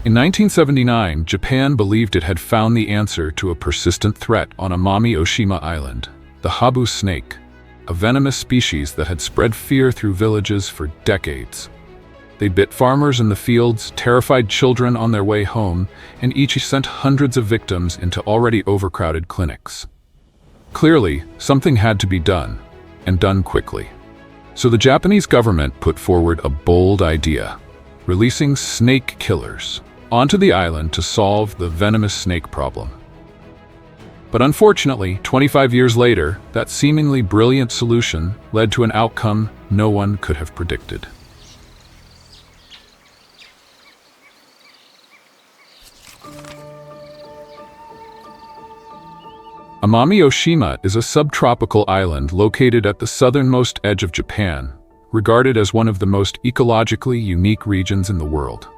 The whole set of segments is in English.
In 1979, Japan believed it had found the answer to a persistent threat on Amami Oshima Island, the Habu snake, a venomous species that had spread fear through villages for decades. They bit farmers in the fields, terrified children on their way home, and each sent hundreds of victims into already overcrowded clinics. Clearly, something had to be done, and done quickly. So the Japanese government put forward a bold idea, releasing snake killers onto the island to solve the venomous snake problem. But unfortunately, 25 years later, that seemingly brilliant solution led to an outcome no one could have predicted. Amami Oshima is a subtropical island located at the southernmost edge of Japan, regarded as one of the most ecologically unique regions in the world.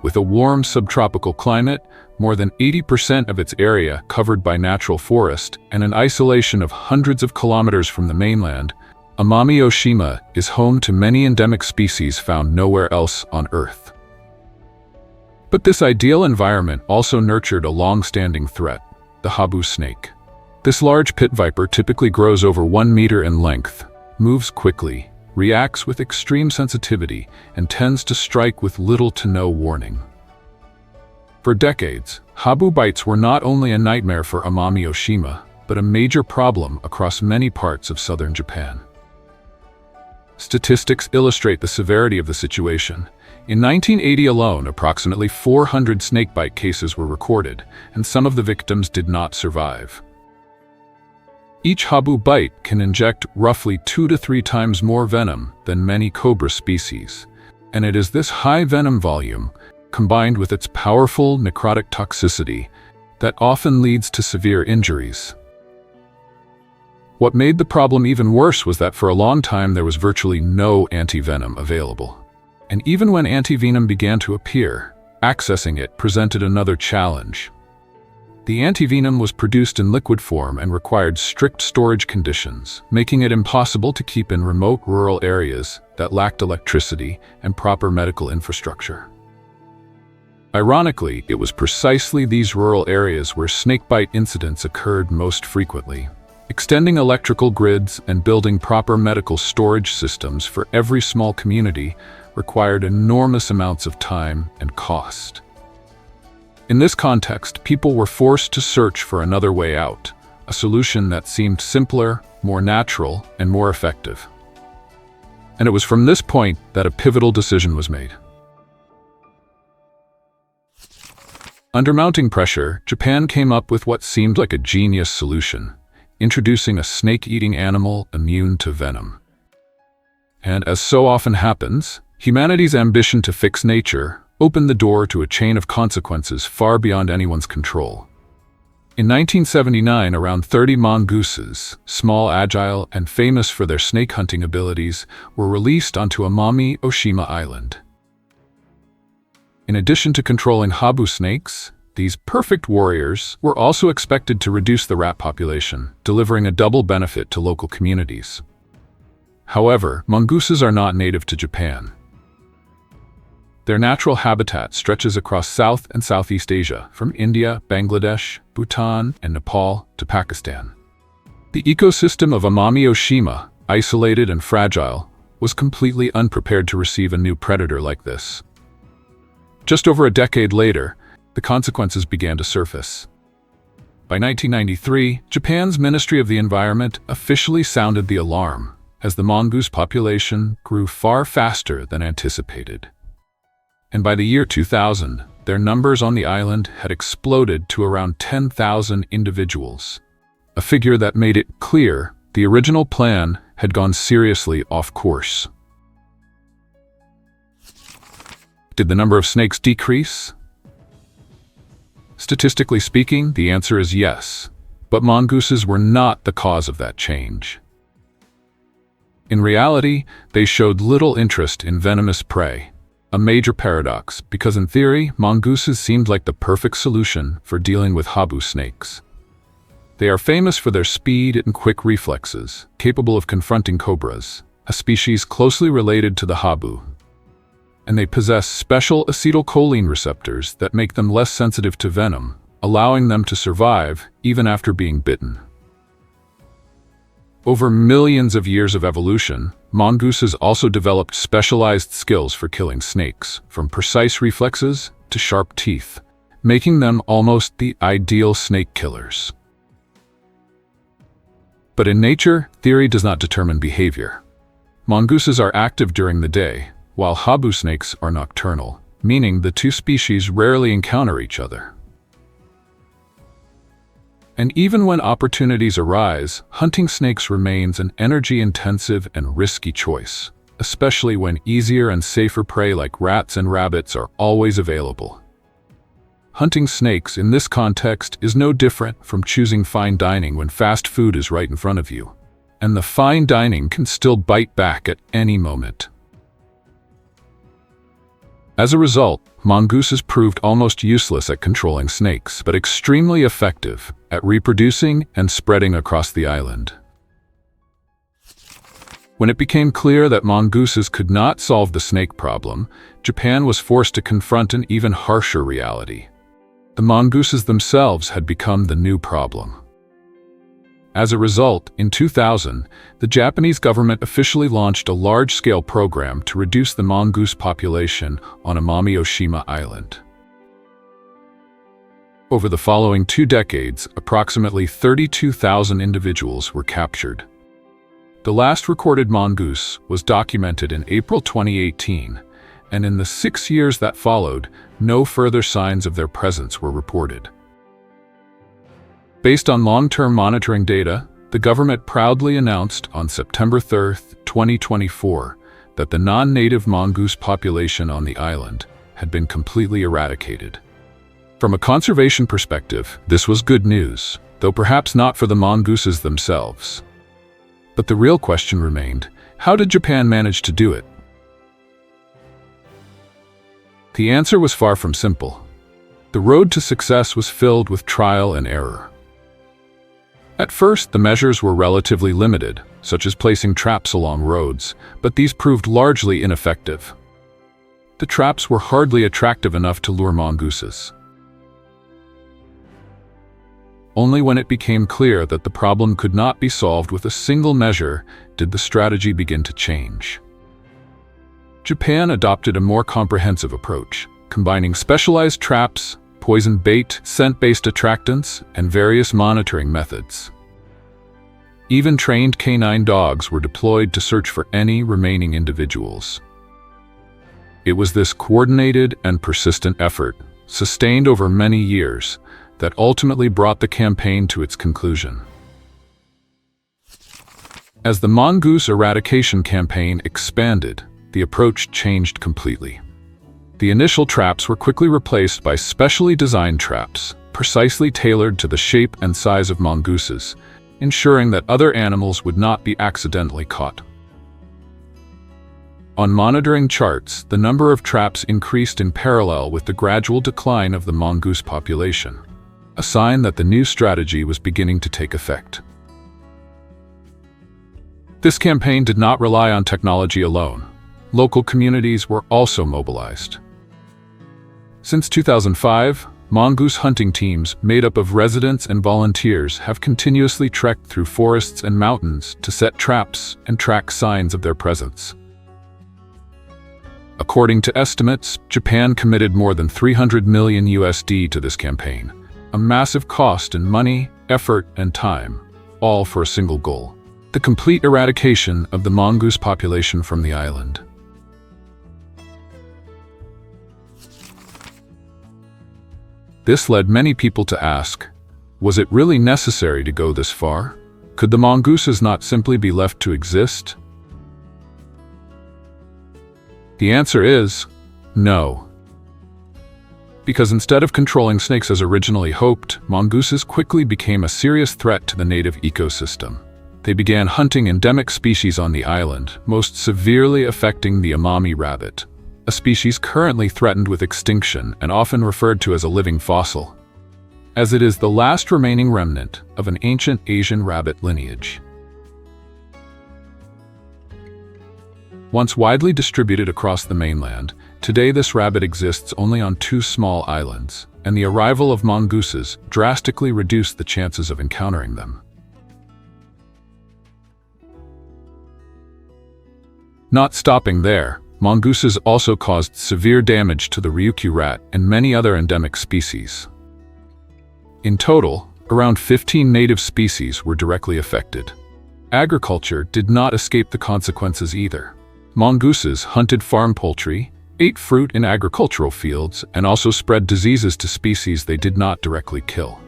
With a warm subtropical climate, more than 80% of its area covered by natural forest, and an isolation of hundreds of kilometers from the mainland, Amami Oshima is home to many endemic species found nowhere else on Earth. But this ideal environment also nurtured a long-standing threat, the Habu snake. This large pit viper typically grows over 1 meter in length, moves quickly, reacts with extreme sensitivity, and tends to strike with little to no warning. For decades, Habu bites were not only a nightmare for Amami Oshima, but a major problem across many parts of southern Japan. Statistics illustrate the severity of the situation. In 1980 alone, approximately 400 snakebite cases were recorded, and some of the victims did not survive. Each Habu bite can inject roughly 2 to 3 times more venom than many cobra species, and it is this high venom volume, combined with its powerful necrotic toxicity, that often leads to severe injuries. What made the problem even worse was that for a long time there was virtually no anti-venom available. And even when anti-venom began to appear, accessing it presented another challenge. The anti-venom was produced in liquid form and required strict storage conditions, making it impossible to keep in remote rural areas that lacked electricity and proper medical infrastructure. Ironically, it was precisely these rural areas where snakebite incidents occurred most frequently. Extending electrical grids and building proper medical storage systems for every small community required enormous amounts of time and cost. In this context, people were forced to search for another way out, a solution that seemed simpler, more natural, and more effective. And it was from this point that a pivotal decision was made. Under mounting pressure, Japan came up with what seemed like a genius solution, introducing a snake-eating animal immune to venom. And as so often happens, humanity's ambition to fix nature opened the door to a chain of consequences far beyond anyone's control. In 1979, around 30 mongooses, small, agile, and famous for their snake hunting abilities, were released onto Amami Oshima Island. In addition to controlling Habu snakes, these perfect warriors were also expected to reduce the rat population, delivering a double benefit to local communities. However, mongooses are not native to Japan. Their natural habitat stretches across South and Southeast Asia, from India, Bangladesh, Bhutan, and Nepal to Pakistan. The ecosystem of Amami Oshima, isolated and fragile, was completely unprepared to receive a new predator like this. Just over a decade later, the consequences began to surface. By 1993, Japan's Ministry of the Environment officially sounded the alarm, as the mongoose population grew far faster than anticipated. And by the year 2000, their numbers on the island had exploded to around 10,000 individuals, a figure that made it clear the original plan had gone seriously off course. Did the number of snakes decrease? Statistically speaking, the answer is yes, but mongooses were not the cause of that change. In reality, they showed little interest in venomous prey, a major paradox because in theory, mongooses seemed like the perfect solution for dealing with Habu snakes. They are famous for their speed and quick reflexes, capable of confronting cobras, a species closely related to the Habu. and they possess special acetylcholine receptors that make them less sensitive to venom, allowing them to survive even after being bitten. Over millions of years of evolution, mongooses also developed specialized skills for killing snakes, from precise reflexes to sharp teeth, making them almost the ideal snake killers. But in nature, theory does not determine behavior. Mongooses are active during the day, while Habu snakes are nocturnal, meaning the two species rarely encounter each other. And even when opportunities arise, hunting snakes remains an energy-intensive and risky choice, especially when easier and safer prey like rats and rabbits are always available. Hunting snakes in this context is no different from choosing fine dining when fast food is right in front of you, and the fine dining can still bite back at any moment. As a result, mongooses proved almost useless at controlling snakes, but extremely effective at reproducing and spreading across the island. When it became clear that mongooses could not solve the snake problem, Japan was forced to confront an even harsher reality. The mongooses themselves had become the new problem. As a result, in 2000, the Japanese government officially launched a large-scale program to reduce the mongoose population on Amami-Oshima Island. Over the following 2 decades, approximately 32,000 individuals were captured. The last recorded mongoose was documented in April 2018, and in the 6 years that followed, no further signs of their presence were reported. Based on long-term monitoring data, the government proudly announced on September 3, 2024, that the non-native mongoose population on the island had been completely eradicated. From a conservation perspective, this was good news, though perhaps not for the mongooses themselves. But the real question remained, how did Japan manage to do it? The answer was far from simple. The road to success was filled with trial and error. At first, the measures were relatively limited, such as placing traps along roads, but these proved largely ineffective. The traps were hardly attractive enough to lure mongooses. Only when it became clear that the problem could not be solved with a single measure did the strategy begin to change. Japan adopted a more comprehensive approach, combining specialized traps, poison bait, scent-based attractants, and various monitoring methods. Even trained canine dogs were deployed to search for any remaining individuals. It was this coordinated and persistent effort, sustained over many years, that ultimately brought the campaign to its conclusion. As the mongoose eradication campaign expanded, the approach changed completely. The initial traps were quickly replaced by specially designed traps, precisely tailored to the shape and size of mongooses, ensuring that other animals would not be accidentally caught. On monitoring charts, the number of traps increased in parallel with the gradual decline of the mongoose population, a sign that the new strategy was beginning to take effect. This campaign did not rely on technology alone. Local communities were also mobilized. Since 2005, mongoose hunting teams made up of residents and volunteers have continuously trekked through forests and mountains to set traps and track signs of their presence. According to estimates, Japan committed more than $300 million to this campaign, a massive cost in money, effort, and time, all for a single goal: the complete eradication of the mongoose population from the island. This led many people to ask, was it really necessary to go this far? Could the mongooses not simply be left to exist? The answer is no. Because instead of controlling snakes as originally hoped, mongooses quickly became a serious threat to the native ecosystem. They began hunting endemic species on the island, most severely affecting the Amami rabbit, a species currently threatened with extinction and often referred to as a living fossil, as it is the last remaining remnant of an ancient Asian rabbit lineage. Once widely distributed across the mainland, today this rabbit exists only on 2 small islands, and the arrival of mongooses drastically reduced the chances of encountering them. Not stopping there, mongooses also caused severe damage to the Ryukyu rat and many other endemic species. In total, around 15 native species were directly affected. Agriculture did not escape the consequences either. Mongooses hunted farm poultry, ate fruit in agricultural fields, and also spread diseases to species they did not directly kill.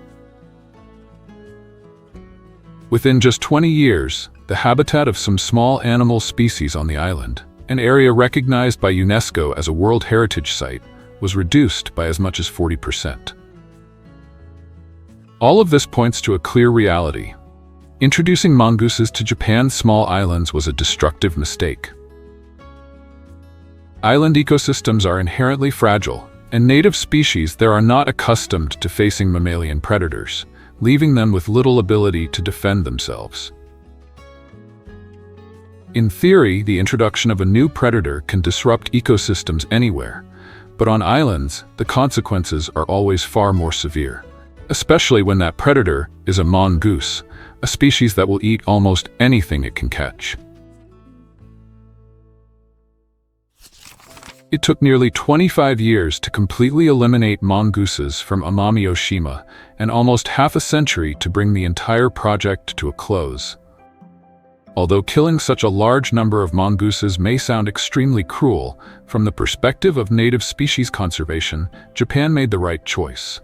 Within just 20 years, the habitat of some small animal species on the island, an area recognized by UNESCO as a World Heritage Site, was reduced by as much as 40%. All of this points to a clear reality. Introducing mongooses to Japan's small islands was a destructive mistake. Island ecosystems are inherently fragile, and native species there are not accustomed to facing mammalian predators, leaving them with little ability to defend themselves. In theory, the introduction of a new predator can disrupt ecosystems anywhere, but on islands, the consequences are always far more severe, especially when that predator is a mongoose, a species that will eat almost anything it can catch. It took nearly 25 years to completely eliminate mongooses from Amami-Oshima, and almost half a century to bring the entire project to a close. Although killing such a large number of mongooses may sound extremely cruel, from the perspective of native species conservation, Japan made the right choice.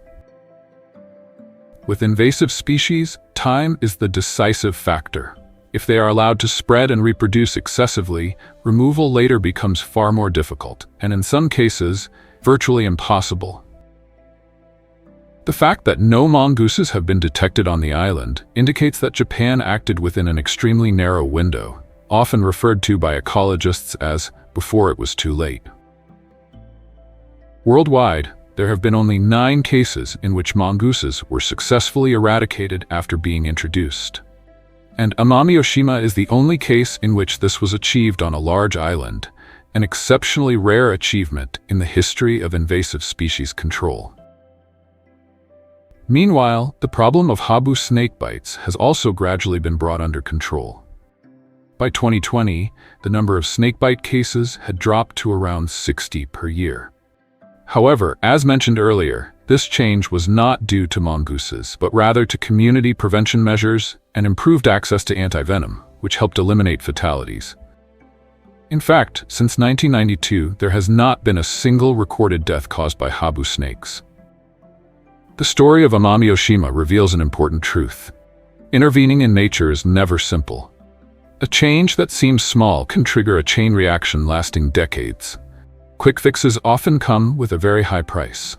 With invasive species, time is the decisive factor. If they are allowed to spread and reproduce excessively, removal later becomes far more difficult, and in some cases, virtually impossible. The fact that no mongooses have been detected on the island indicates that Japan acted within an extremely narrow window, often referred to by ecologists as before it was too late. Worldwide, there have been only 9 cases in which mongooses were successfully eradicated after being introduced. And Amami-Oshima is the only case in which this was achieved on a large island, an exceptionally rare achievement in the history of invasive species control. Meanwhile, the problem of Habu snake bites has also gradually been brought under control. By 2020, the number of snakebite cases had dropped to around 60 per year. However, as mentioned earlier, this change was not due to mongooses, but rather to community prevention measures and improved access to antivenom, which helped eliminate fatalities. In fact, since 1992, there has not been a single recorded death caused by Habu snakes. The story of Amami-Oshima reveals an important truth. Intervening in nature is never simple. A change that seems small can trigger a chain reaction lasting decades. Quick fixes often come with a very high price.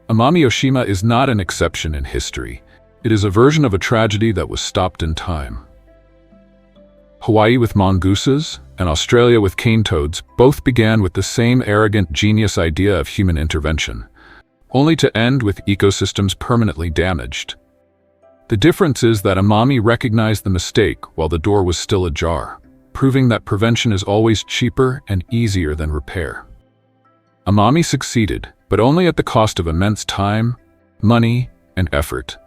Amami-Oshima is not an exception in history. It is a version of a tragedy that was stopped in time. Hawaii with mongooses and Australia with cane toads both began with the same arrogant genius idea of human intervention, only to end with ecosystems permanently damaged. The difference is that Amami recognized the mistake while the door was still ajar, proving that prevention is always cheaper and easier than repair. Amami succeeded, but only at the cost of immense time, money, and effort.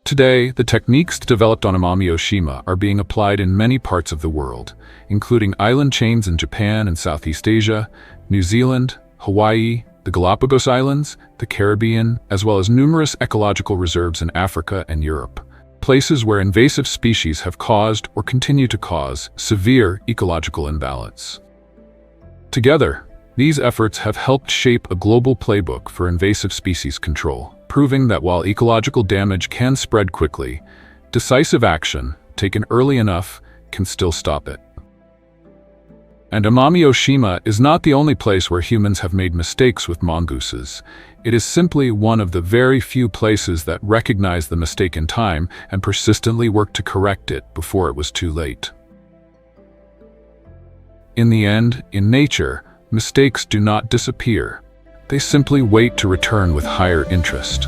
Today, the techniques developed on Amami-Oshima are being applied in many parts of the world, including island chains in Japan and Southeast Asia, New Zealand, Hawaii, the Galapagos Islands, the Caribbean, as well as numerous ecological reserves in Africa and Europe, places where invasive species have caused or continue to cause severe ecological imbalance. Together, these efforts have helped shape a global playbook for invasive species control, proving that while ecological damage can spread quickly, decisive action, taken early enough, can still stop it. And Amami-Oshima is not the only place where humans have made mistakes with mongooses. It is simply one of the very few places that recognize the mistake in time and persistently work to correct it before it was too late. In the end, in nature, mistakes do not disappear. They simply wait to return with higher interest.